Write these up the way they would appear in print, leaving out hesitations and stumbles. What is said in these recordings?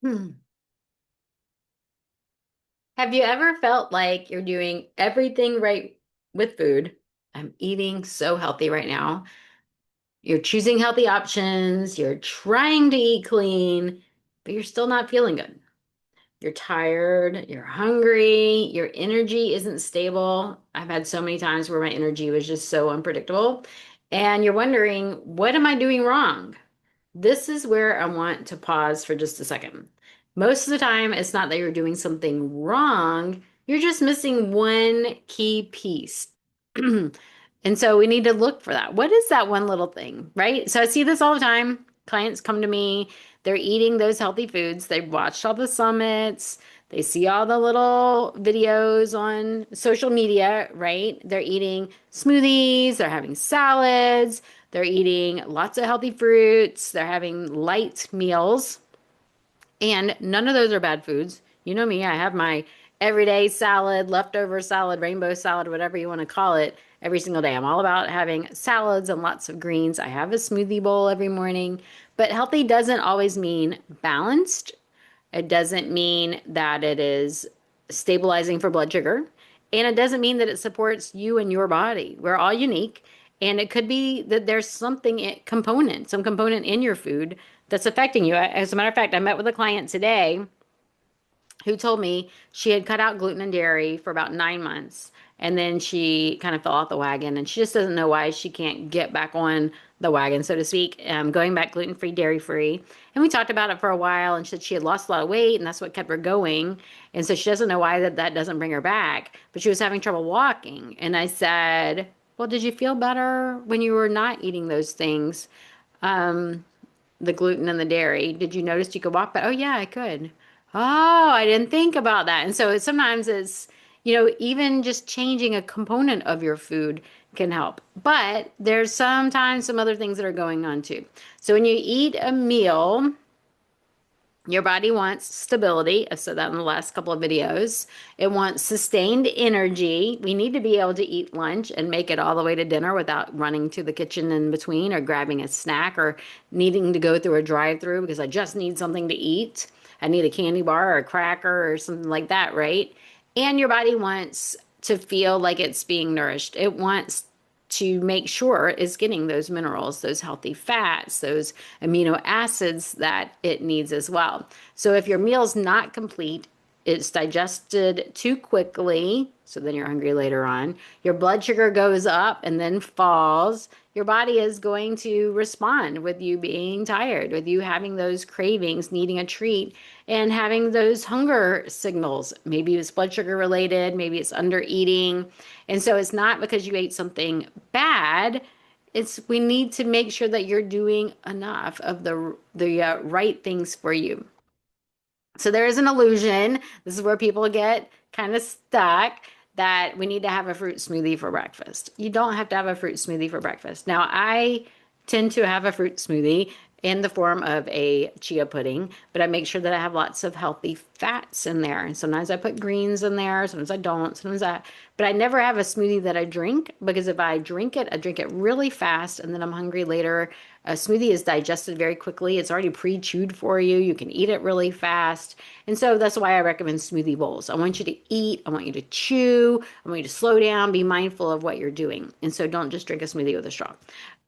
Hmm. Have you ever felt like you're doing everything right with food? I'm eating so healthy right now. You're choosing healthy options, you're trying to eat clean, but you're still not feeling good. You're tired, you're hungry, your energy isn't stable. I've had so many times where my energy was just so unpredictable, and you're wondering, what am I doing wrong? This is where I want to pause for just a second. Most of the time, it's not that you're doing something wrong, you're just missing one key piece. And so we need to look for that. What is that one little thing, right? So I see this all the time. Clients come to me, they're eating those healthy foods, they've watched all the summits, they see all the little videos on social media, right? They're eating smoothies, they're having salads, they're eating lots of healthy fruits. They're having light meals. And none of those are bad foods. You know me, I have my everyday salad, leftover salad, rainbow salad, whatever you want to call it, every single day. I'm all about having salads and lots of greens. I have a smoothie bowl every morning. But healthy doesn't always mean balanced. It doesn't mean that it is stabilizing for blood sugar. And it doesn't mean that it supports you and your body. We're all unique. And it could be that there's some component in your food that's affecting you. As a matter of fact, I met with a client today who told me she had cut out gluten and dairy for about 9 months. And then she kind of fell off the wagon and she just doesn't know why she can't get back on the wagon, so to speak, going back gluten free, dairy free. And we talked about it for a while and she said she had lost a lot of weight and that's what kept her going. And so she doesn't know why that doesn't bring her back, but she was having trouble walking. And I said, well, did you feel better when you were not eating those things? Um, the gluten and the dairy. Did you notice you could walk back? Oh, yeah, I could. Oh, I didn't think about that. And so sometimes even just changing a component of your food can help. But there's sometimes some other things that are going on too. So when you eat a meal, your body wants stability. I said that in the last couple of videos. It wants sustained energy. We need to be able to eat lunch and make it all the way to dinner without running to the kitchen in between or grabbing a snack or needing to go through a drive-through because I just need something to eat. I need a candy bar or a cracker or something like that, right? And your body wants to feel like it's being nourished. It wants to make sure it's getting those minerals, those healthy fats, those amino acids that it needs as well. So if your meal's not complete, it's digested too quickly, so then you're hungry later on. Your blood sugar goes up and then falls. Your body is going to respond with you being tired, with you having those cravings, needing a treat, and having those hunger signals. Maybe it's blood sugar related, maybe it's under eating. And so it's not because you ate something bad. It's we need to make sure that you're doing enough of the right things for you. So there is an illusion. This is where people get kind of stuck that we need to have a fruit smoothie for breakfast. You don't have to have a fruit smoothie for breakfast. Now, I tend to have a fruit smoothie in the form of a chia pudding, but I make sure that I have lots of healthy fats in there. And sometimes I put greens in there, sometimes I don't, but I never have a smoothie that I drink because if I drink it really fast and then I'm hungry later. A smoothie is digested very quickly. It's already pre-chewed for you. You can eat it really fast. And so that's why I recommend smoothie bowls. I want you to eat. I want you to chew. I want you to slow down, be mindful of what you're doing. And so don't just drink a smoothie with a straw.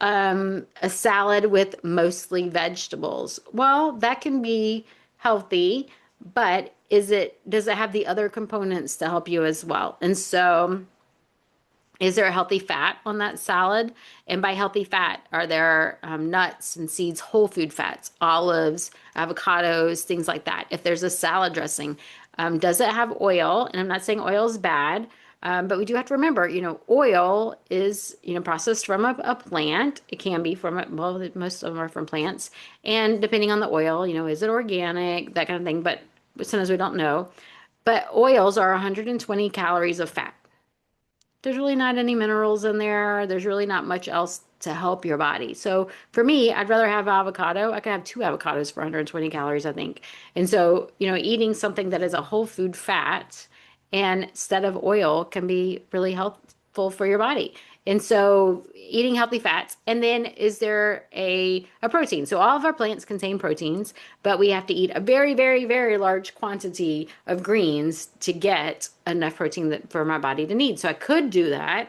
A salad with mostly vegetables. Well, that can be healthy, but does it have the other components to help you as well? And so is there a healthy fat on that salad? And by healthy fat, are there nuts and seeds, whole food fats, olives, avocados, things like that? If there's a salad dressing, does it have oil? And I'm not saying oil is bad, but we do have to remember, oil is, processed from a plant. It can be from, well, most of them are from plants. And depending on the oil, is it organic, that kind of thing. But sometimes we don't know. But oils are 120 calories of fat. There's really not any minerals in there. There's really not much else to help your body. So for me, I'd rather have avocado. I could have two avocados for 120 calories, I think. And so, eating something that is a whole food fat and instead of oil can be really helpful for your body. And so eating healthy fats. And then is there a protein? So all of our plants contain proteins, but we have to eat a very, very, very large quantity of greens to get enough protein that, for my body to need. So I could do that,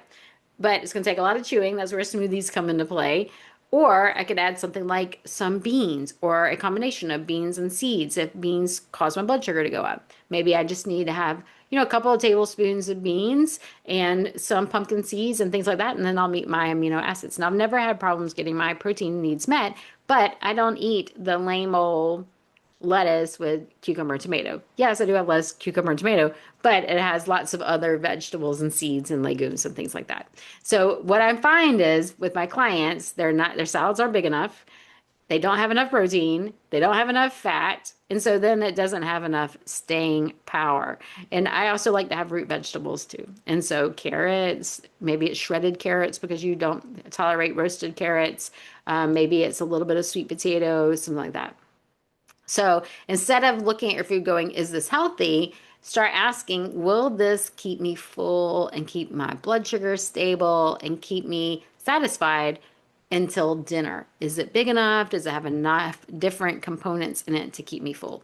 but it's going to take a lot of chewing. That's where smoothies come into play. Or I could add something like some beans or a combination of beans and seeds if beans cause my blood sugar to go up. Maybe I just need to have, a couple of tablespoons of beans and some pumpkin seeds and things like that, and then I'll meet my amino acids. Now, I've never had problems getting my protein needs met, but I don't eat the lame old lettuce with cucumber and tomato. Yes, I do have lettuce, cucumber, and tomato, but it has lots of other vegetables and seeds and legumes and things like that. So what I find is with my clients, their salads aren't big enough. They don't have enough protein. They don't have enough fat. And so then it doesn't have enough staying power. And I also like to have root vegetables too. And so carrots, maybe it's shredded carrots because you don't tolerate roasted carrots. Maybe it's a little bit of sweet potatoes, something like that. So instead of looking at your food going, is this healthy? Start asking, will this keep me full and keep my blood sugar stable and keep me satisfied until dinner? Is it big enough? Does it have enough different components in it to keep me full?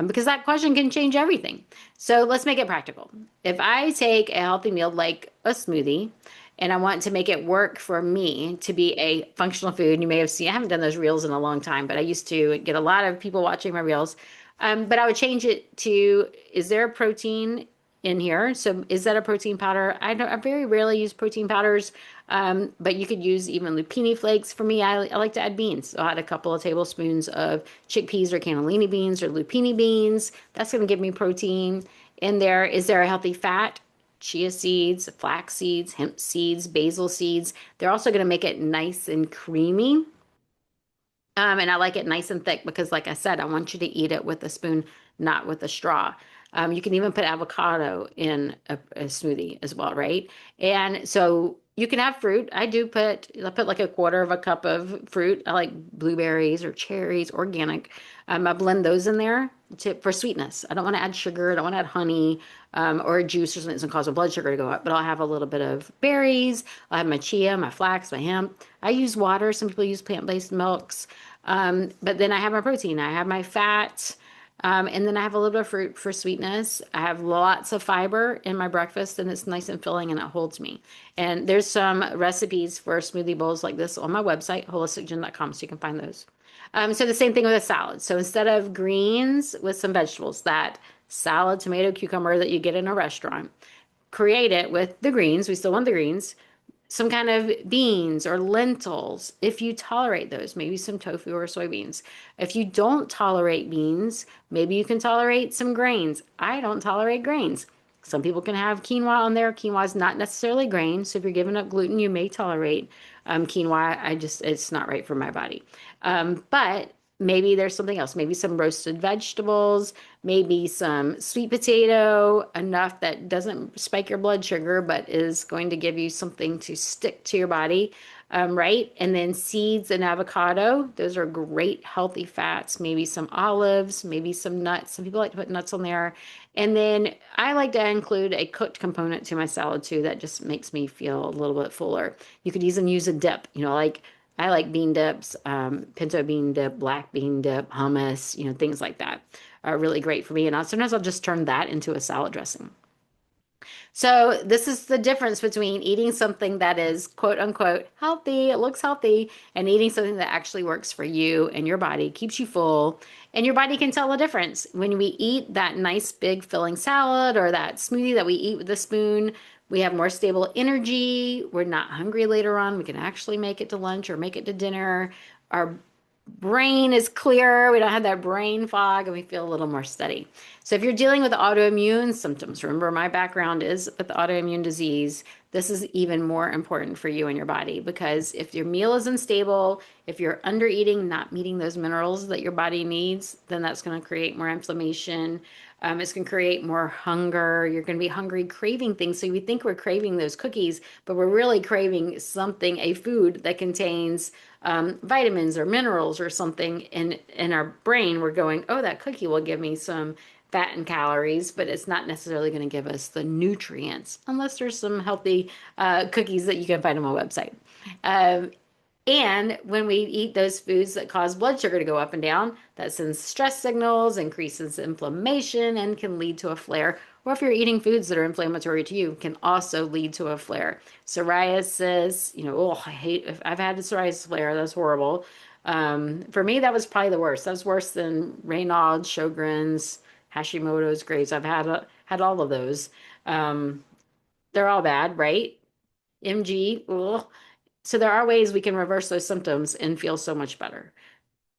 Because that question can change everything. So let's make it practical. If I take a healthy meal like a smoothie, and I want to make it work for me to be a functional food. You may have seen, I haven't done those reels in a long time, but I used to get a lot of people watching my reels. But I would change it to, is there a protein in here? So is that a protein powder? I very rarely use protein powders, but you could use even lupini flakes. For me, I like to add beans. So I add a couple of tablespoons of chickpeas or cannellini beans or lupini beans. That's going to give me protein in there. Is there a healthy fat? Chia seeds, flax seeds, hemp seeds, basil seeds. They're also going to make it nice and creamy. And I like it nice and thick because, like I said, I want you to eat it with a spoon, not with a straw. You can even put avocado in a smoothie as well, right? And so you can have fruit. I put like a quarter of a cup of fruit. I like blueberries or cherries, organic. I blend those in there for sweetness. I don't want to add sugar. I don't want to add honey or a juice or something that's going to cause my blood sugar to go up. But I'll have a little bit of berries. I'll have my chia, my flax, my hemp. I use water. Some people use plant-based milks. But then I have my protein, I have my fat, and then I have a little bit of fruit for sweetness. I have lots of fiber in my breakfast, and it's nice and filling, and it holds me. And there's some recipes for smoothie bowls like this on my website, holisticgym.com, so you can find those. So the same thing with a salad. So instead of greens with some vegetables, that salad, tomato, cucumber that you get in a restaurant, create it with the greens. We still want the greens, some kind of beans or lentils, if you tolerate those, maybe some tofu or soybeans. If you don't tolerate beans, maybe you can tolerate some grains. I don't tolerate grains. Some people can have quinoa on there. Quinoa is not necessarily grain. So if you're giving up gluten, you may tolerate quinoa. It's not right for my body. But maybe there's something else, maybe some roasted vegetables, maybe some sweet potato, enough that doesn't spike your blood sugar, but is going to give you something to stick to your body, right? And then seeds and avocado, those are great healthy fats, maybe some olives, maybe some nuts. Some people like to put nuts on there. And then I like to include a cooked component to my salad too, that just makes me feel a little bit fuller. You could even use a dip, like I like bean dips, pinto bean dip, black bean dip, hummus, things like that are really great for me. And sometimes I'll just turn that into a salad dressing. So this is the difference between eating something that is quote unquote healthy, it looks healthy, and eating something that actually works for you and your body, keeps you full, and your body can tell the difference. When we eat that nice big filling salad or that smoothie that we eat with a spoon, we have more stable energy. We're not hungry later on. We can actually make it to lunch or make it to dinner. Our brain is clearer. We don't have that brain fog and we feel a little more steady. So if you're dealing with autoimmune symptoms, remember my background is with autoimmune disease, this is even more important for you and your body because if your meal is unstable, if you're under eating, not meeting those minerals that your body needs, then that's going to create more inflammation. It's going to create more hunger. You're going to be hungry, craving things. So we think we're craving those cookies, but we're really craving something, a food that contains vitamins or minerals or something in our brain. We're going, oh, that cookie will give me some fat and calories, but it's not necessarily going to give us the nutrients unless there's some healthy cookies that you can find on my website. Um, and when we eat those foods that cause blood sugar to go up and down, that sends stress signals, increases inflammation, and can lead to a flare. Or if you're eating foods that are inflammatory to you, can also lead to a flare. Psoriasis, oh, I've had a psoriasis flare. That's horrible. For me, that was probably the worst. That was worse than Raynaud's, Sjogren's, Hashimoto's, Graves. I've had all of those. Um, they're all bad, right? MG, ugh. So there are ways we can reverse those symptoms and feel so much better.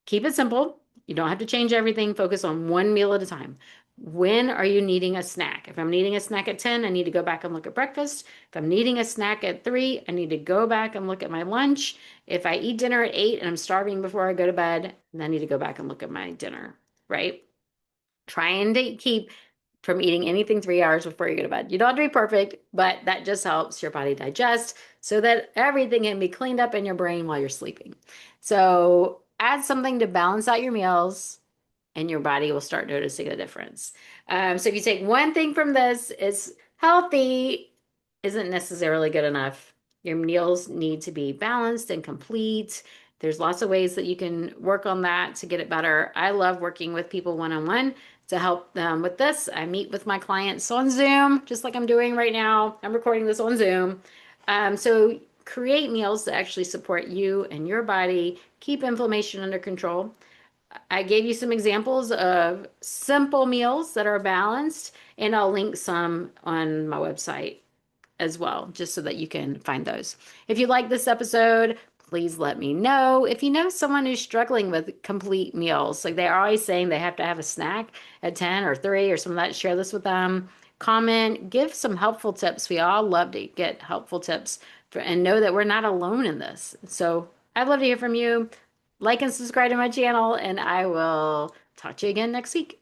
Keep it simple. You don't have to change everything. Focus on one meal at a time. When are you needing a snack? If I'm needing a snack at 10, I need to go back and look at breakfast. If I'm needing a snack at 3, I need to go back and look at my lunch. If I eat dinner at 8 and I'm starving before I go to bed, then I need to go back and look at my dinner, right? Trying to keep from eating anything 3 hours before you go to bed. You don't have to be perfect, but that just helps your body digest so that everything can be cleaned up in your brain while you're sleeping. So add something to balance out your meals and your body will start noticing a difference. So if you take one thing from this, it's healthy isn't necessarily good enough. Your meals need to be balanced and complete. There's lots of ways that you can work on that to get it better. I love working with people one-on-one to help them with this. I meet with my clients on Zoom, just like I'm doing right now. I'm recording this on Zoom. So create meals that actually support you and your body, keep inflammation under control. I gave you some examples of simple meals that are balanced, and I'll link some on my website as well, just so that you can find those. If you like this episode, please let me know. If you know someone who's struggling with complete meals, like they're always saying they have to have a snack at 10 or 3 or something like that, share this with them. Comment, give some helpful tips. We all love to get helpful tips and know that we're not alone in this. So I'd love to hear from you. Like and subscribe to my channel, and I will talk to you again next week.